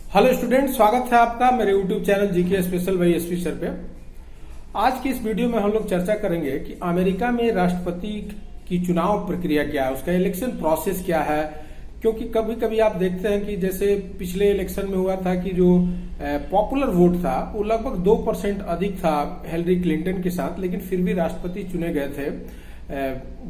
Hello student, स्वागत है आपका मेरे YouTube channel GK special by SP sir पे। आज की इस वीडियो में हम लोग चर्चा करेंगे कि अमेरिका में राष्ट्रपति की चुनाव प्रक्रिया क्या है, उसका इलेक्शन प्रोसेस क्या है। क्योंकि कभी कभी आप देखते हैं कि जैसे पिछले इलेक्शन में हुआ था कि जो पॉपुलर वोट था वो लगभग 2% अधिक था हिलरी क्लिंटन के साथ, लेकिन फिर भी राष्ट्रपति चुने गए थे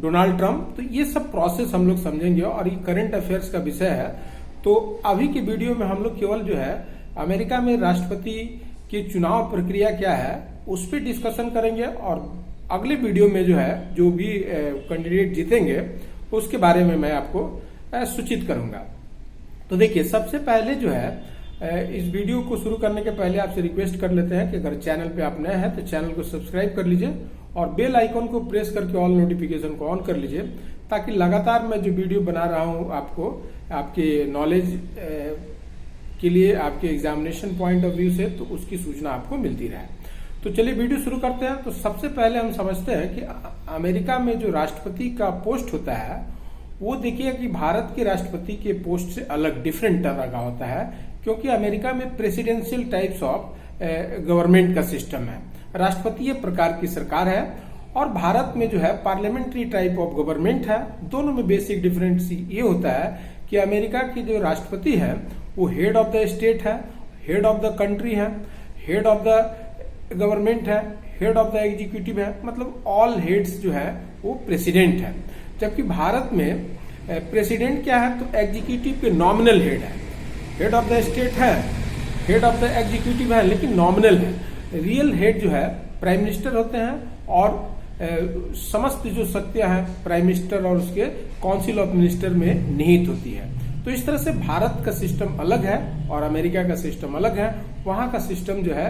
डोनाल्ड ट्रंप। तो ये सब प्रोसेस हम लोग समझेंगे और ये करंट अफेयर्स का विषय है। तो अभी की वीडियो में हम लोग केवल जो है अमेरिका में राष्ट्रपति की चुनाव प्रक्रिया क्या है उस पर डिस्कशन करेंगे, और अगले वीडियो में जो है जो भी कैंडिडेट जीतेंगे उसके बारे में मैं आपको सूचित करूंगा। तो देखिए, सबसे पहले जो है इस वीडियो को शुरू करने के पहले आपसे रिक्वेस्ट कर लेते हैं कि अगर चैनल पे आप नए हैं तो चैनल को सब्सक्राइब कर लीजिए और बेल आइकॉन को प्रेस करके ऑल नोटिफिकेशन को ऑन कर लीजिए, ताकि लगातार मैं जो वीडियो बना रहा हूं आपको आपके नॉलेज के लिए, आपके एग्जामिनेशन पॉइंट ऑफ व्यू से, तो उसकी सूचना आपको मिलती रहे। तो चलिए वीडियो शुरू करते हैं। तो सबसे पहले हम समझते हैं कि अमेरिका में जो राष्ट्रपति का पोस्ट होता है वो देखिए कि भारत के राष्ट्रपति के पोस्ट से अलग डिफरेंट तरह का होता है, क्योंकि अमेरिका में प्रेसिडेंशियल टाइप्स ऑफ गवर्नमेंट का सिस्टम है, राष्ट्रपतीय प्रकार की सरकार है, और भारत में जो है पार्लियामेंट्री टाइप ऑफ गवर्नमेंट है। दोनों में बेसिक डिफरेंस ये होता है कि अमेरिका की जो राष्ट्रपति है वो हेड ऑफ द स्टेट है, हेड ऑफ द कंट्री है, हेड ऑफ द गवर्नमेंट है, हेड ऑफ द एग्जीक्यूटिव है, मतलब ऑल हेड्स जो है वो प्रेसिडेंट है। जबकि भारत में प्रेसिडेंट क्या है तो एग्जीक्यूटिव के नॉमिनल हेड है, हेड ऑफ द स्टेट है, हेड ऑफ द एग्जीक्यूटिव है, लेकिन नॉमिनल है। रियल हेड जो है प्राइम मिनिस्टर होते हैं, और समस्त जो शक्तियां हैं प्राइम मिनिस्टर और उसके काउंसिल ऑफ मिनिस्टर में निहित होती है। तो इस तरह से भारत का सिस्टम अलग है और अमेरिका का सिस्टम अलग है। वहां का सिस्टम जो है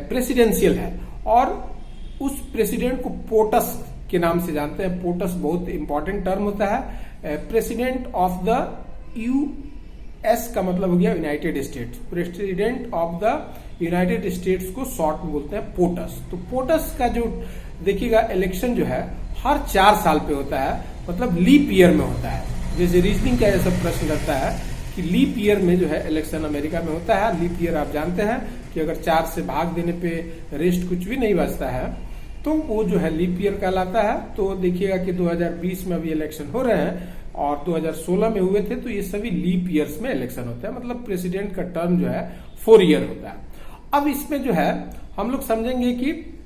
प्रेसिडेंशियल है, और उस प्रेसिडेंट को पोटस के नाम से जानते हैं। पोटस बहुत इंपॉर्टेंट टर्म होता है। प्रेसिडेंट ऑफ द यूएस का मतलब हो गया United states. President of the United states को शॉर्ट में बोलते हैं पोटस। तो पोटस का जो देखिएगा इलेक्शन जो है हर 4 साल पे होता है, मतलब लीप ईयर में होता है। जैसे रीजनिंग का ऐसा प्रश्न रहता है कि लीप ईयर में जो है इलेक्शन अमेरिका में होता है। लीप ईयर आप जानते हैं कि अगर 4 से भाग देने पे रेस्ट कुछ भी नहीं बचता है तो वो जो है लीप ईयर कहलाता है। तो देखिएगा कि 2020 में अभी इलेक्शन हो रहे हैं और 2016 में हुए थे, तो ये सभी लीप ईयर्स में इलेक्शन होता है, मतलब प्रेसिडेंट का टर्म जो है 4 ईयर होता है। अब इसमें जो है हम लोग समझेंगे कि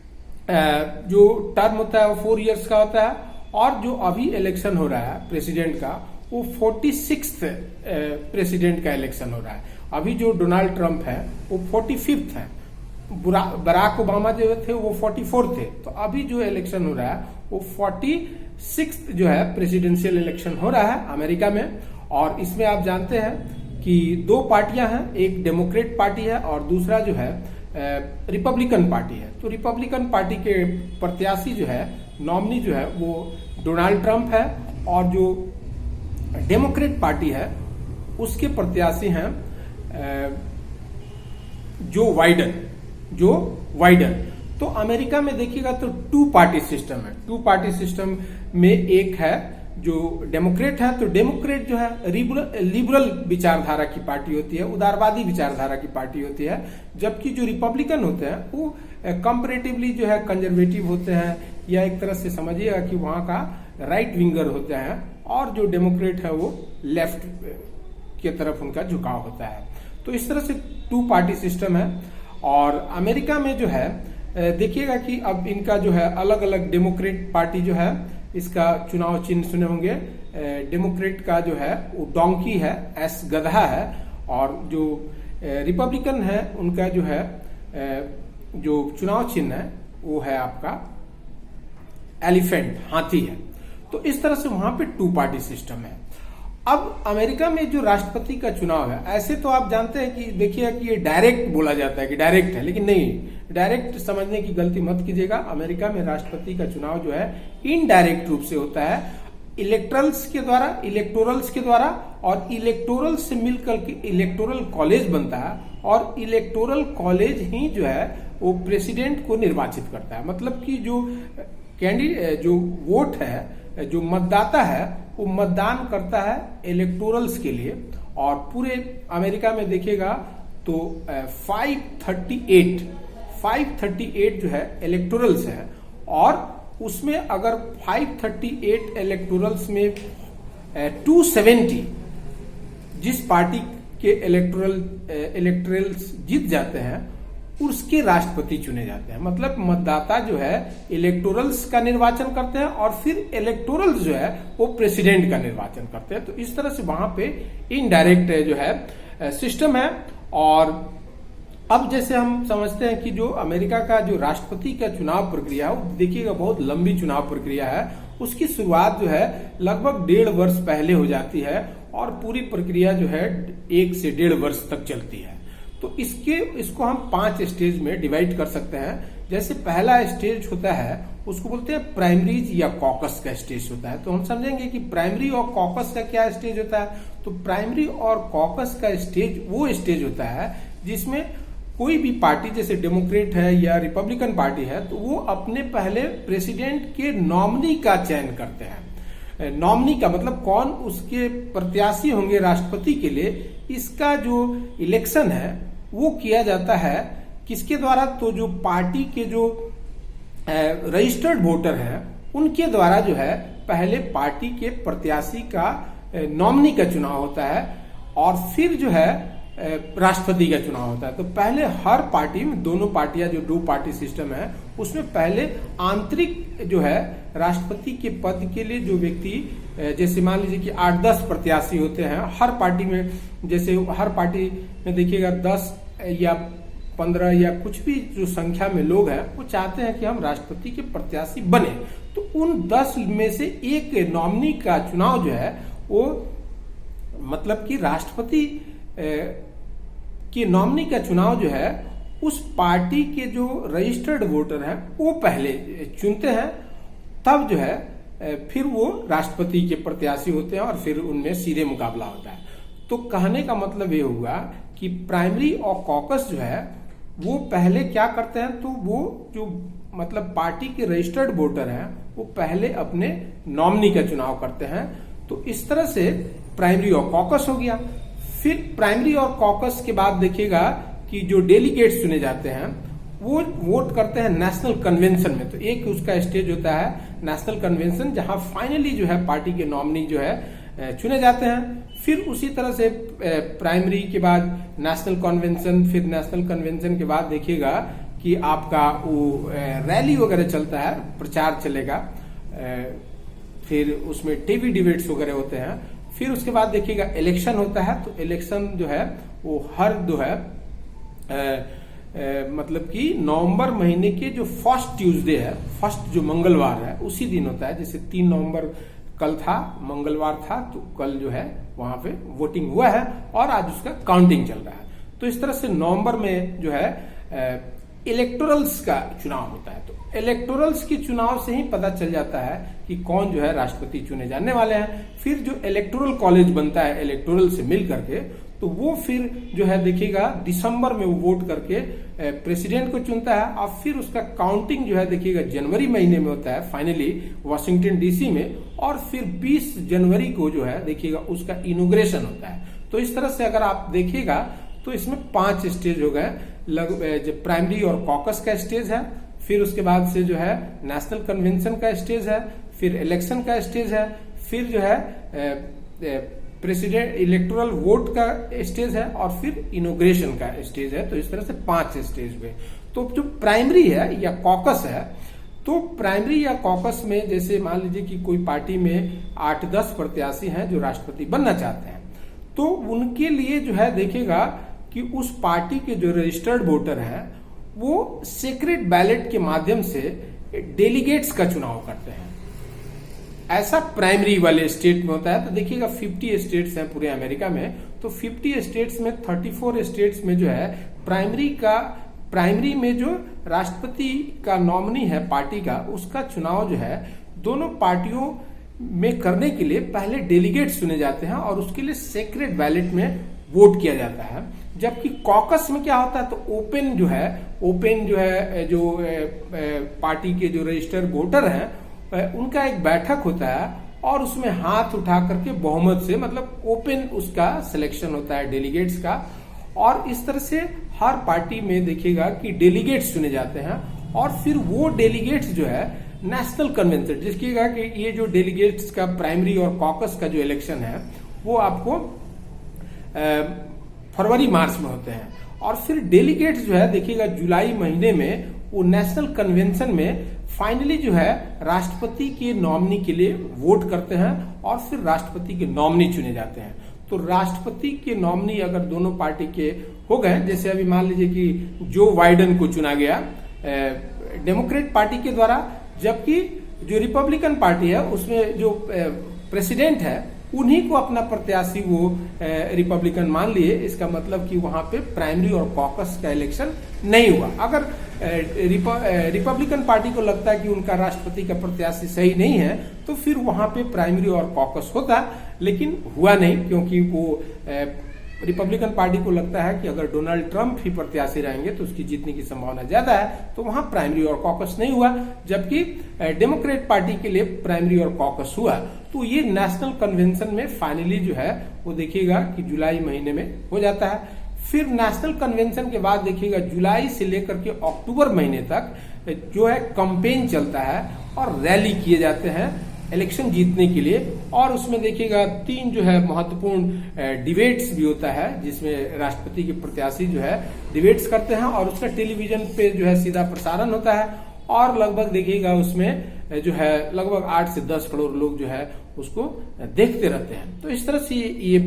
जो टर्म होता है वो 4 इयर्स का होता है, और जो अभी इलेक्शन हो रहा है प्रेसिडेंट का वो 46th प्रेसिडेंट का इलेक्शन हो रहा है। अभी जो डोनाल्ड ट्रंप है वो 45th है, बराक ओबामा जो थे वो 44 थे। तो अभी जो इलेक्शन हो रहा है वो 46th जो है प्रेसिडेंशियल इलेक्शन हो रहा है अमेरिका में। और इसमें आप जानते हैं कि 2 पार्टियां हैं, एक डेमोक्रेट पार्टी है और दूसरा जो है रिपब्लिकन पार्टी है। तो रिपब्लिकन पार्टी के प्रत्याशी जो है, नॉमिनी जो है वो डोनाल्ड ट्रंप है, और जो डेमोक्रेट पार्टी है उसके प्रत्याशी हैं जो वाइडन। तो अमेरिका में देखिएगा तो 2 पार्टी सिस्टम है। 2 पार्टी सिस्टम में एक है जो डेमोक्रेट है, तो डेमोक्रेट जो है लिबरल विचारधारा की पार्टी होती है, उदारवादी विचारधारा की पार्टी होती है। जबकि जो रिपब्लिकन होते हैं वो कंपैरेटिवली जो है कंजर्वेटिव होते हैं, या एक तरह से समझिएगा कि वहां का राइट विंगर होते हैं, और जो डेमोक्रेट है वो लेफ्ट की तरफ उनका झुकाव होता है। तो इस तरह से 2 पार्टी सिस्टम है। और अमेरिका में जो है देखिएगा कि अब इनका जो है अलग अलग, डेमोक्रेट पार्टी जो है इसका चुनाव चिन्ह सुने होंगे, डेमोक्रेट का जो है वो डोंकी है, एस गधा है, और जो रिपब्लिकन है उनका जो है जो चुनाव चिन्ह है वो है आपका एलिफेंट, हाथी है। तो इस तरह से वहां पे 2 पार्टी सिस्टम है। अब अमेरिका में जो राष्ट्रपति का चुनाव है, ऐसे तो आप जानते हैं कि देखिए कि ये डायरेक्ट बोला जाता है कि डायरेक्ट है, लेकिन नहीं, डायरेक्ट समझने की गलती मत कीजिएगा। अमेरिका में राष्ट्रपति का चुनाव जो है इनडायरेक्ट रूप से होता है, इलेक्टोरल्स के द्वारा, और इलेक्टोरल से मिलकर के इलेक्टोरल कॉलेज बनता है, और इलेक्टोरल कॉलेज ही जो है वो प्रेसिडेंट को निर्वाचित करता है। मतलब कि जो कैंडिडेट, जो वोट है, जो मतदाता है वो मतदान करता है इलेक्टोरल्स के लिए। और पूरे अमेरिका में देखिएगा तो 538 जो है इलेक्टोरल्स है, और उसमें अगर 538 इलेक्टोरल्स में 270 जिस पार्टी के इलेक्टोरल्स जीत जाते हैं उसके राष्ट्रपति चुने जाते हैं। मतलब मतदाता जो है इलेक्टोरल्स का निर्वाचन करते हैं और फिर इलेक्टोरल्स जो है वो प्रेसिडेंट का निर्वाचन करते हैं। तो इस तरह से वहां पे इनडायरेक्ट जो है सिस्टम है। और अब जैसे हम समझते हैं कि जो अमेरिका का जो राष्ट्रपति का चुनाव प्रक्रिया है, वो देखिएगा बहुत लंबी चुनाव प्रक्रिया है। उसकी शुरुआत जो है लगभग 1.5 वर्ष पहले हो जाती है और पूरी प्रक्रिया जो है 1 से 1.5 वर्ष तक चलती है। तो इसको हम 5 स्टेज में डिवाइड कर सकते हैं। जैसे पहला स्टेज होता है उसको बोलते हैं प्राइमरीज या कॉकस का स्टेज होता है। तो हम समझेंगे कि प्राइमरी और कॉकस का क्या स्टेज होता है। तो प्राइमरी और कॉकस का स्टेज वो स्टेज होता है जिसमें कोई भी पार्टी जैसे डेमोक्रेट है या रिपब्लिकन पार्टी है तो वो अपने पहले प्रेसिडेंट के नॉमिनी का चयन करते हैं। नॉमिनी का मतलब कौन उसके प्रत्याशी होंगे राष्ट्रपति के लिए, इसका जो इलेक्शन है वो किया जाता है किसके द्वारा, तो जो पार्टी के जो रजिस्टर्ड वोटर हैं उनके द्वारा जो है पहले पार्टी के प्रत्याशी का नॉमिनी का चुनाव होता है और फिर जो है राष्ट्रपति का चुनाव होता है। तो पहले हर पार्टी में, दोनों पार्टियां जो 2 पार्टी सिस्टम है उसमें पहले आंतरिक जो है राष्ट्रपति के पद के लिए जो व्यक्ति, जैसे मान लीजिए कि 8-10 प्रत्याशी होते हैं हर पार्टी में। जैसे हर पार्टी में देखिएगा 10 या 15 या कुछ भी जो संख्या में लोग हैं वो चाहते हैं कि हम राष्ट्रपति के प्रत्याशी बने। तो उन 10 में से एक नॉमिनी का चुनाव जो है वो मतलब कि राष्ट्रपति कि नॉमिनी का चुनाव जो है उस पार्टी के जो रजिस्टर्ड वोटर हैं वो पहले चुनते हैं, तब जो है फिर वो राष्ट्रपति के प्रत्याशी होते हैं और फिर उनमें सीधे मुकाबला होता है। तो कहने का मतलब ये हुआ कि प्राइमरी और कॉकस जो है वो पहले क्या करते हैं, तो वो जो मतलब पार्टी के रजिस्टर्ड वोटर हैं वो पहले अपने नॉमिनी का चुनाव करते हैं। तो इस तरह से प्राइमरी और कॉकस हो गया। फिर प्राइमरी और कॉकस के बाद देखिएगा कि जो डेलीगेट्स चुने जाते हैं वो वोट करते हैं नेशनल कन्वेंशन में। तो एक उसका स्टेज होता है नेशनल कन्वेंशन, जहां फाइनली जो है पार्टी के नॉमिनी जो है चुने जाते हैं। फिर उसी तरह से प्राइमरी के बाद नेशनल कन्वेंशन, फिर नेशनल कन्वेंशन के बाद देखिएगा कि आपका वो रैली वगैरह चलता है, प्रचार चलेगा, फिर उसमें टीवी डिबेट्स वगैरह होते हैं। फिर उसके बाद देखिएगा इलेक्शन होता है। तो इलेक्शन जो है वो हर जो है मतलब कि नवंबर महीने के जो फर्स्ट ट्यूसडे है, फर्स्ट जो मंगलवार है उसी दिन होता है। जैसे 3 नवंबर कल था, मंगलवार था, तो कल जो है वहां पे वोटिंग हुआ है और आज उसका काउंटिंग चल रहा है। तो इस तरह से नवंबर में जो है इलेक्टोरल्स का चुनाव होता है। तो इलेक्टोरल्स के चुनाव से ही पता चल जाता है कि कौन जो है राष्ट्रपति चुने जाने वाले हैं। फिर जो इलेक्टोरल कॉलेज बनता है इलेक्टोरल से मिल करके, तो वो फिर जो है देखिएगा दिसंबर में वो वोट करके प्रेसिडेंट को चुनता है और फिर उसका काउंटिंग जो है देखिएगा जनवरी महीने में होता है फाइनली वाशिंगटन डीसी में, और फिर 20 जनवरी को जो है देखिएगा उसका इनॉग्रेशन होता है। तो इस तरह से अगर आप देखिएगा तो इसमें 5 स्टेज हो गए। जो प्राइमरी और कॉकस का स्टेज है, फिर उसके बाद से जो है नेशनल कन्वेंशन का स्टेज है, फिर इलेक्शन का स्टेज है, फिर जो है प्रेसिडेंट इलेक्टोरल वोट का स्टेज है और फिर इनॉग्रेशन का स्टेज है। तो इस तरह से 5 स्टेज में। तो जो प्राइमरी है या कॉकस है, तो प्राइमरी या कॉकस में जैसे मान लीजिए कि कोई पार्टी में 8-10 प्रत्याशी हैं जो राष्ट्रपति बनना चाहते हैं, तो उनके लिए जो है देखेगा कि उस पार्टी के जो रजिस्टर्ड वोटर हैं वो सीक्रेट बैलेट के माध्यम से डेलीगेट्स का चुनाव करते हैं। ऐसा प्राइमरी वाले स्टेट में होता है। तो देखिएगा 50 स्टेट्स हैं पूरे अमेरिका में, तो 50 स्टेट्स में 34 स्टेट्स में जो है प्राइमरी में जो राष्ट्रपति का नॉमिनी है पार्टी का, उसका चुनाव जो है दोनों पार्टियों में करने के लिए पहले डेलीगेट्स चुने जाते हैं और उसके लिए सीक्रेट बैलेट में वोट किया जाता है। जबकि कॉकस में क्या होता है, तो ओपन जो है जो पार्टी के जो रजिस्टर्ड वोटर हैं उनका एक बैठक होता है और उसमें हाथ उठा करके बहुमत से मतलब ओपन उसका सिलेक्शन होता है डेलीगेट्स का, और इस तरह से हर पार्टी में देखिएगा कि डेलीगेट्स चुने जाते हैं और फिर वो डेलीगेट्स जो है नेशनल कन्वेंशन, देखिएगा कि ये जो डेलीगेट्स का प्राइमरी और कॉकस का जो इलेक्शन है वो आपको फरवरी मार्च में होते हैं और फिर डेलीगेट्स जो है देखिएगा जुलाई महीने में वो नेशनल कन्वेंशन में फाइनली जो है राष्ट्रपति के नॉमिनी के लिए वोट करते हैं और फिर राष्ट्रपति के नॉमिनी चुने जाते हैं। तो राष्ट्रपति के नॉमिनी अगर दोनों पार्टी के हो गए, जैसे अभी मान लीजिए कि जो बाइडेन को चुना गया डेमोक्रेट पार्टी के द्वारा, जबकि जो रिपब्लिकन पार्टी है उसमें जो प्रेसिडेंट है उन्हीं को अपना प्रत्याशी वो रिपब्लिकन मान लिए। इसका मतलब कि वहां पे प्राइमरी और कॉकस का इलेक्शन नहीं हुआ। अगर रिपब्लिकन पार्टी को लगता है कि उनका राष्ट्रपति का प्रत्याशी सही नहीं है तो फिर वहां पे प्राइमरी और कॉकस होता, लेकिन हुआ नहीं, क्योंकि वो रिपब्लिकन पार्टी को लगता है कि अगर डोनाल्ड ट्रंप ही प्रत्याशी रहेंगे तो उसकी जीतने की संभावना ज्यादा है, तो वहां प्राइमरी और कॉकस नहीं हुआ, जबकि डेमोक्रेट पार्टी के लिए प्राइमरी और कॉकस हुआ। तो ये नेशनल कन्वेंशन में फाइनली जो है वो देखिएगा कि जुलाई महीने में हो जाता है। फिर नेशनल कन्वेंशन के बाद देखिएगा जुलाई से लेकर के अक्टूबर महीने तक जो है कैंपेन चलता है और रैली किए जाते हैं इलेक्शन जीतने के लिए। और उसमें देखिएगा 3 जो है महत्वपूर्ण डिबेट्स भी होता है, जिसमें राष्ट्रपति के प्रत्याशी जो है डिबेट्स करते हैं और उसका टेलीविजन पे जो है सीधा प्रसारण होता है और लगभग देखिएगा उसमें जो है लगभग 8 से 10 करोड़ लोग जो है उसको देखते रहते हैं। तो इस तरह से ये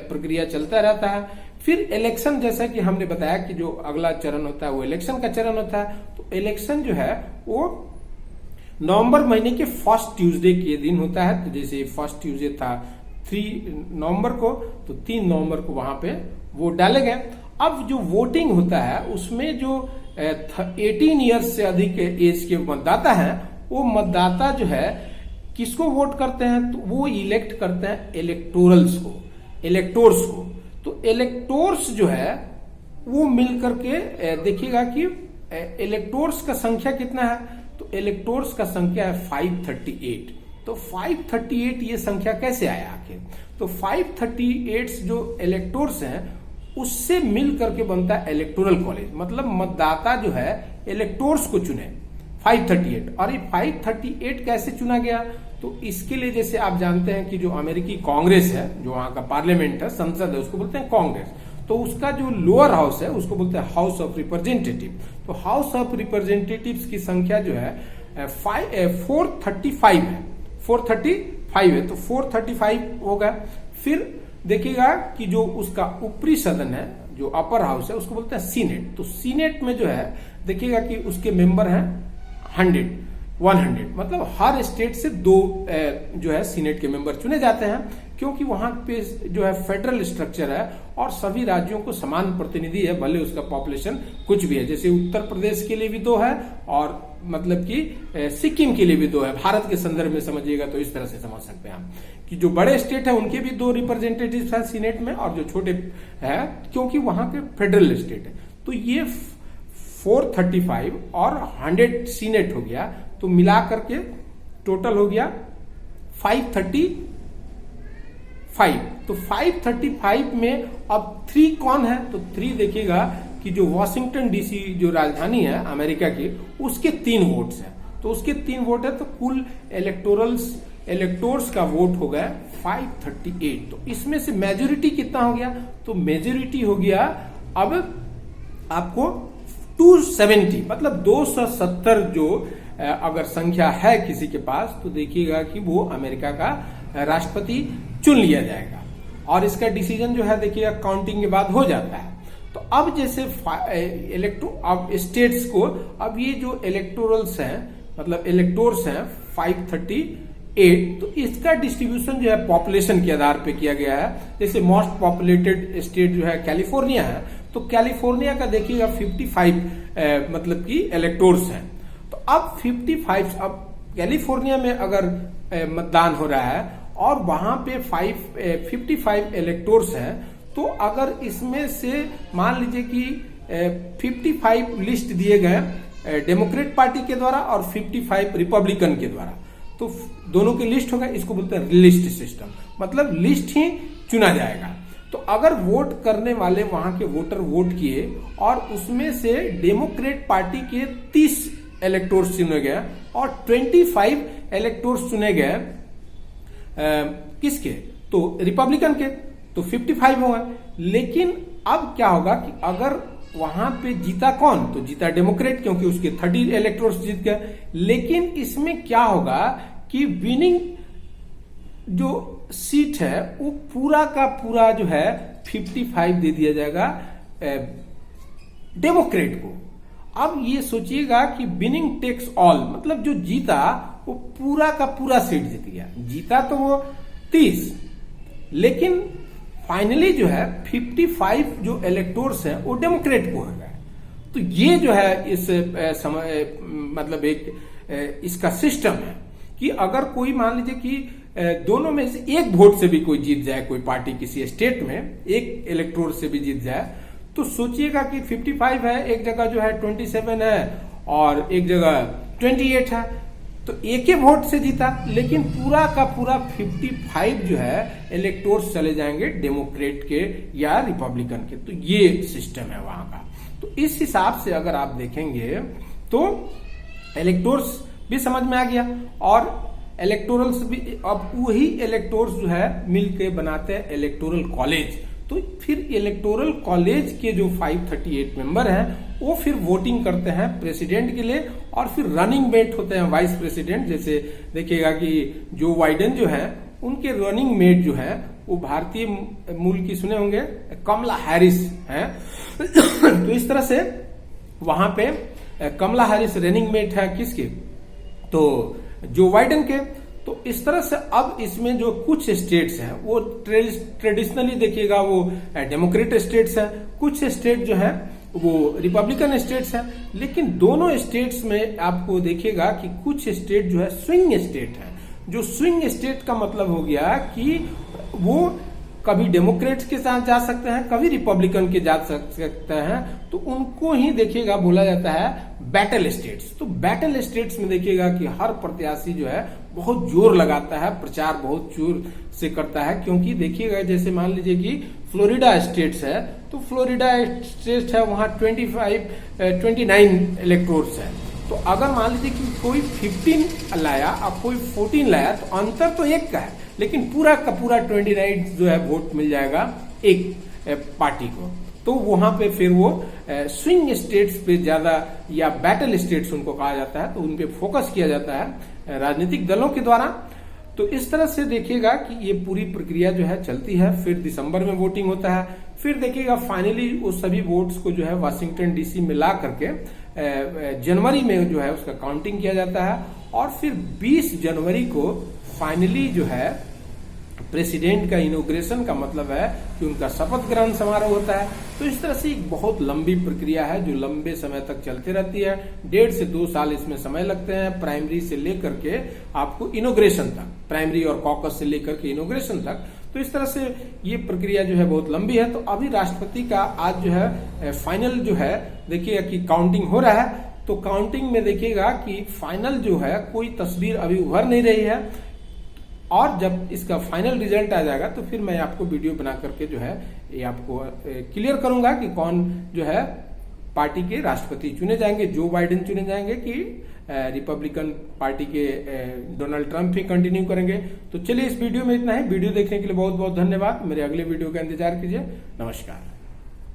प्रक्रिया चलता रहता है। फिर इलेक्शन, जैसा कि हमने बताया कि जो अगला चरण होता है वो इलेक्शन का चरण होता है। तो इलेक्शन जो है वो नवंबर महीने के फर्स्ट ट्यूसडे के दिन होता है। तो जैसे फर्स्ट ट्यूसडे था 3 नवंबर को, तो 3 नवंबर को वहां पे वोट डाले गए। अब जो वोटिंग होता है उसमें जो 18 ईयर्स से अधिक एज के मतदाता हैं वो मतदाता जो है किसको वोट करते हैं, तो वो इलेक्ट करते हैं इलेक्टोर्स को। तो इलेक्टोर्स जो है वो मिलकर के देखिएगा कि इलेक्टोर्स का संख्या कितना है, तो इलेक्टोर्स का संख्या है 538। तो 538 ये संख्या कैसे आया आखिर, तो 538 जो इलेक्टोर्स हैं उससे मिल करके बनता है इलेक्टोरल कॉलेज, मतलब मतदाता जो है इलेक्टोर्स को चुने 538। और ये 538 कैसे चुना गया, तो इसके लिए जैसे आप जानते हैं कि जो अमेरिकी कांग्रेस है, जो वहां का पार्लियामेंट है, संसद है, उसको बोलते हैं कांग्रेस। तो उसका जो लोअर हाउस है उसको बोलते हैं हाउस ऑफ रिप्रेजेंटेटिव। तो हाउस ऑफ रिप्रेजेंटेटिव्स की संख्या जो है 435 है, 435 है। तो 435 होगा। फिर देखिएगा कि जो उसका ऊपरी सदन है, जो अपर हाउस है, उसको बोलते हैं सीनेट। तो सीनेट में जो है देखिएगा कि उसके मेंबर हैं 100, मतलब हर स्टेट से 2 जो है सीनेट के मेंबर चुने जाते हैं, क्योंकि वहां पे जो है फेडरल स्ट्रक्चर है और सभी राज्यों को समान प्रतिनिधि है, भले उसका पॉपुलेशन कुछ भी है। जैसे उत्तर प्रदेश के लिए भी 2 है और मतलब कि सिक्किम के लिए भी 2 है। भारत के संदर्भ में समझिएगा तो इस तरह से समझ सकते हैं हम कि जो बड़े स्टेट है उनके भी 2 रिप्रेजेंटेटिव्स हैं सीनेट में, और जो छोटे है क्योंकि वहां के फेडरल स्टेट है। तो ये 435 और 100 सीनेट हो गया, तो मिला करके टोटल हो गया 535। तो 535 में अब 3 कौन है, तो 3 देखिएगा कि जो वॉशिंगटन डीसी जो राजधानी है अमेरिका की, उसके 3 वोट्स हैं। तो उसके 3 वोट है, तो कुल इलेक्टोर्स का वोट हो गया 538। तो इसमें से मेजोरिटी कितना हो गया, तो मेजोरिटी हो गया अब आपको 270, मतलब 270 जो अगर संख्या है किसी के पास, तो देखिएगा कि वो अमेरिका का राष्ट्रपति चुन लिया जाएगा। और इसका डिसीजन जो है देखिएगा काउंटिंग के बाद हो जाता है। तो अब जैसे अब स्टेट्स को, अब ये जो इलेक्टोरल्स हैं, मतलब इलेक्टोर्स हैं 538, तो इसका डिस्ट्रीब्यूशन जो है पॉपुलेशन के आधार पे किया गया है। जैसे मोस्ट पॉपुलेटेड स्टेट जो है कैलिफोर्निया है, तो कैलिफोर्निया का देखिएगा 55 मतलब कि इलेक्टोर्स हैं। तो अब 55, अब कैलिफोर्निया में अगर मतदान हो रहा है और वहां पे 55 इलेक्टोर्स हैं, तो अगर इसमें से मान लीजिए कि 55 लिस्ट दिए गए डेमोक्रेट पार्टी के द्वारा और 55 रिपब्लिकन के द्वारा, तो दोनों की लिस्ट होगा, इसको बोलते हैं लिस्ट सिस्टम, मतलब लिस्ट ही चुना जाएगा। तो तो अगर वोट करने वाले वहां के वोटर वोट किए और उसमें से डेमोक्रेट पार्टी के 30 इलेक्टोर्स चुने गए और 25 इलेक्टोर्स चुने गए किसके, तो रिपब्लिकन के, तो 55 हो गए। लेकिन अब क्या होगा कि अगर वहां पे जीता कौन, तो जीता डेमोक्रेट, क्योंकि उसके 30 इलेक्टोर्स जीत गए। लेकिन इसमें क्या होगा कि विनिंग जो सीट है वो पूरा का पूरा जो है 55 दे दिया जाएगा डेमोक्रेट को। अब ये सोचिएगा कि विनिंग टेक्स ऑल, मतलब जो जीता वो पूरा का पूरा सीट जीत गया। जीता तो वो 30, लेकिन फाइनली जो है 55 जो इलेक्टोर्स हैं वो डेमोक्रेट को हो गए। तो ये जो है इस समय मतलब एक इसका सिस्टम है कि अगर कोई मान लीजिए कि दोनों में से एक वोट से भी कोई जीत जाए, कोई पार्टी किसी स्टेट में एक इलेक्टोर से भी जीत जाए, तो सोचिएगा कि 55 है, एक जगह जो है 27 है और एक जगह 28 है, तो एक ही वोट से जीता। लेकिन पूरा का पूरा 55 जो है इलेक्टोर्स चले जाएंगे डेमोक्रेट के या रिपब्लिकन के। तो ये सिस्टम है वहां का। तो इस हिसाब से अगर आप देखेंगे तो इलेक्टोर्स भी समझ में आ गया और इलेक्टोरल्स भी, अब वही इलेक्टोर्स जो है मिलके बनाते हैं इलेक्टोरल कॉलेज। तो फिर इलेक्टोरल कॉलेज के जो 538 मेंबर हैं वो फिर वोटिंग करते हैं प्रेसिडेंट के लिए और फिर रनिंग मेट होते हैं वाइस प्रेसिडेंट। जैसे देखिएगा कि जो बाइडेन जो है उनके रनिंग मेट जो है वो भारतीय मूल की सुने होंगे, कमला हैरिस हैं। तो इस तरह से वहां पे कमला हैरिस रनिंग मेट है किसके, तो जो बाइडेन के। तो इस तरह से अब इसमें जो कुछ स्टेट्स हैं वो ट्रेडिशनली देखिएगा वो डेमोक्रेट स्टेट्स हैं, कुछ स्टेट जो है वो रिपब्लिकन स्टेट्स हैं। लेकिन दोनों स्टेट्स में आपको देखिएगा कि कुछ स्टेट जो है स्विंग स्टेट है। जो स्विंग स्टेट का मतलब हो गया कि वो कभी डेमोक्रेट्स के साथ जा सकते हैं, कभी रिपब्लिकन के जा सकते हैं। तो उनको ही देखिएगा बोला जाता है बैटल स्टेट्स। तो बैटल स्टेट्स में देखिएगा कि हर प्रत्याशी जो है बहुत जोर लगाता है, प्रचार बहुत जोर से करता है। क्योंकि देखिएगा जैसे मान लीजिए कि फ्लोरिडा स्टेट्स है, तो फ्लोरिडा स्टेट है वहां 29 इलेक्टोर्स है। तो अगर मान लीजिए कि कोई 15 लाया और कोई 14 लाया तो अंतर तो एक का है, लेकिन पूरा का पूरा 29 जो है वोट मिल जाएगा एक पार्टी को। तो वहां पे फिर वो स्विंग स्टेट्स पे ज्यादा या बैटल स्टेट्स उनको कहा जाता है, तो उन पे फोकस किया जाता है राजनीतिक दलों के द्वारा। तो इस तरह से देखिएगा कि ये पूरी प्रक्रिया जो है चलती है। फिर दिसंबर में वोटिंग होता है। फिर देखिएगा फाइनली वो सभी वोट्स को जो है वाशिंगटन डीसी में ला करके जनवरी में जो है उसका काउंटिंग किया जाता है और फिर 20 जनवरी को फाइनली जो है प्रेसिडेंट का इनॉग्रेशन का मतलब है कि उनका शपथ ग्रहण समारोह होता है। तो इस तरह से एक बहुत लंबी प्रक्रिया है जो लंबे समय तक चलती रहती है। 1.5 से 2 साल इसमें समय लगते हैं, प्राइमरी से लेकर के आपको इनॉग्रेशन तक, प्राइमरी और कॉकस से लेकर के इनॉग्रेशन तक। तो इस तरह से ये प्रक्रिया जो है बहुत लंबी है। तो अभी राष्ट्रपति का आज जो है फाइनल जो है देखिएगा कि काउंटिंग हो रहा है। तो काउंटिंग में देखिएगा कि फाइनल जो है कोई तस्वीर अभी उभर नहीं रही है और जब इसका फाइनल रिजल्ट आ जाएगा तो फिर मैं आपको वीडियो बना करके जो है ये आपको क्लियर करूंगा कि कौन जो है पार्टी के राष्ट्रपति चुने जाएंगे, जो बाइडेन चुने जाएंगे कि रिपब्लिकन पार्टी के डोनाल्ड ट्रंप ही कंटिन्यू करेंगे। तो चलिए इस वीडियो में इतना है। वीडियो देखने के लिए बहुत बहुत धन्यवाद। मेरे अगले वीडियो का इंतजार कीजिए। नमस्कार।